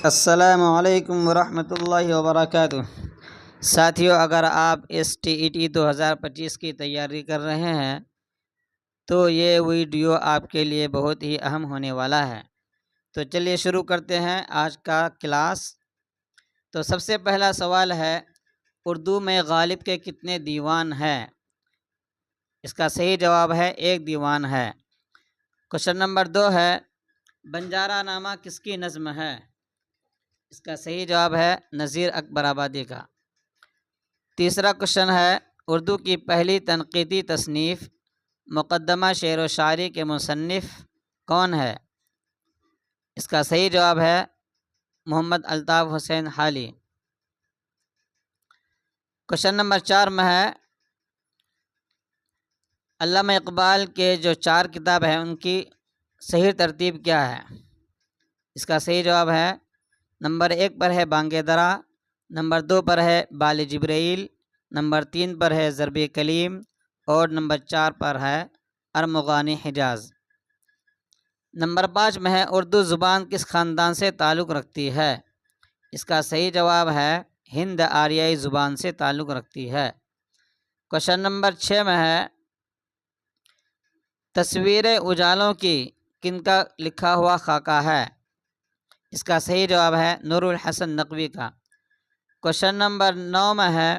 السلام علیکم ورحمۃ اللہ وبرکاتہ۔ ساتھیو، اگر آپ STET 2025 کی تیاری کر رہے ہیں تو یہ ویڈیو آپ کے لیے بہت ہی اہم ہونے والا ہے۔ تو چلیے شروع کرتے ہیں آج کا کلاس۔ تو سب سے پہلا سوال ہے، اردو میں غالب کے کتنے دیوان ہیں؟ اس کا صحیح جواب ہے 1 دیوان ہے۔ کوشچن نمبر 2 ہے، بنجارہ نامہ کس کی نظم ہے؟ اس کا صحیح جواب ہے نذیر اکبر آبادی کا۔ تیسرا کوشچن ہے، اردو کی پہلی تنقیدی تصنیف مقدمہ شعر و شاعری کے مصنف کون ہے؟ اس کا صحیح جواب ہے محمد الطاف حسین حالی۔ کوشچن نمبر 4 میں ہے، علامہ اقبال کے جو 4 کتاب ہیں ان کی صحیح ترتیب کیا ہے؟ اس کا صحیح جواب ہے نمبر 1 پر ہے بانگ درا، نمبر 2 پر ہے بال جبرائیل، نمبر 3 پر ہے ضرب کلیم اور نمبر 4 پر ہے ارمغانی حجاز۔ نمبر 5 میں ہے، اردو زبان کس خاندان سے تعلق رکھتی ہے؟ اس کا صحیح جواب ہے ہند آریائی زبان سے تعلق رکھتی ہے۔ کوشچن نمبر 6 میں ہے، تصویر اجالوں کی کن کا لکھا ہوا خاکہ ہے؟ اس کا صحیح جواب ہے نور الحسن نقوی کا۔ کوشچن نمبر 9 میں ہے،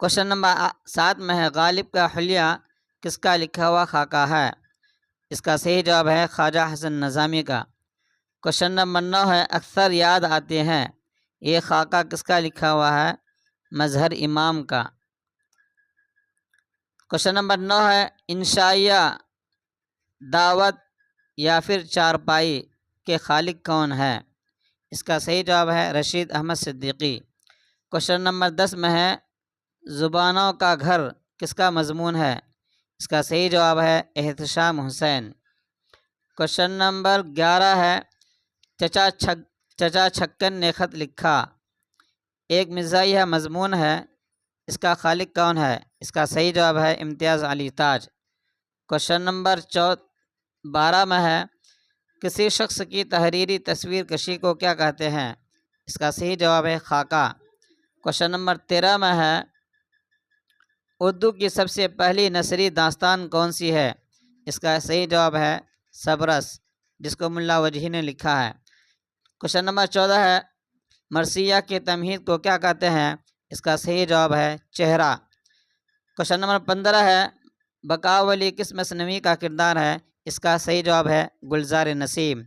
کوشچن نمبر 7 میں ہے، غالب کا حلیہ کس کا لکھا ہوا خاکہ ہے؟ اس کا صحیح جواب ہے خواجہ حسن نظامی کا۔ کوشچن نمبر 9 ہے، اکثر یاد آتے ہیں، یہ خاکہ کس کا لکھا ہوا ہے؟ مظہر امام کا۔ کوشچن نمبر 9 ہے، انشائیہ دعوت یا پھر چارپائی کے خالق کون ہے؟ اس کا صحیح جواب ہے رشید احمد صدیقی۔ کوشچن نمبر 10 میں ہے، زبانوں کا گھر کس کا مضمون ہے؟ اس کا صحیح جواب ہے احتشام حسین۔ کوشچن نمبر 11 ہے، چچا چھکن نے خط لکھا ایک مزاحیہ مضمون ہے، اس کا خالق کون ہے؟ اس کا صحیح جواب ہے امتیاز علی تاج۔ کوشچن نمبر 12 میں ہے، کسی شخص کی تحریری تصویر کشی کو کیا کہتے ہیں؟ اس کا صحیح جواب ہے خاکہ۔ کوشچن نمبر 13 میں ہے، اردو کی سب سے پہلی نثری داستان کون سی ہے؟ اس کا صحیح جواب ہے سبرس، جس کو ملا وجہی نے لکھا ہے۔ کوشچن نمبر 14 ہے، مرثیہ کی تمہید کو کیا کہتے ہیں؟ اس کا صحیح جواب ہے چہرہ۔ کوشچن نمبر 15 ہے، بقاولی کس مثنوی کا کردار ہے؟ اس کا صحیح جواب ہے گلزار نسیم۔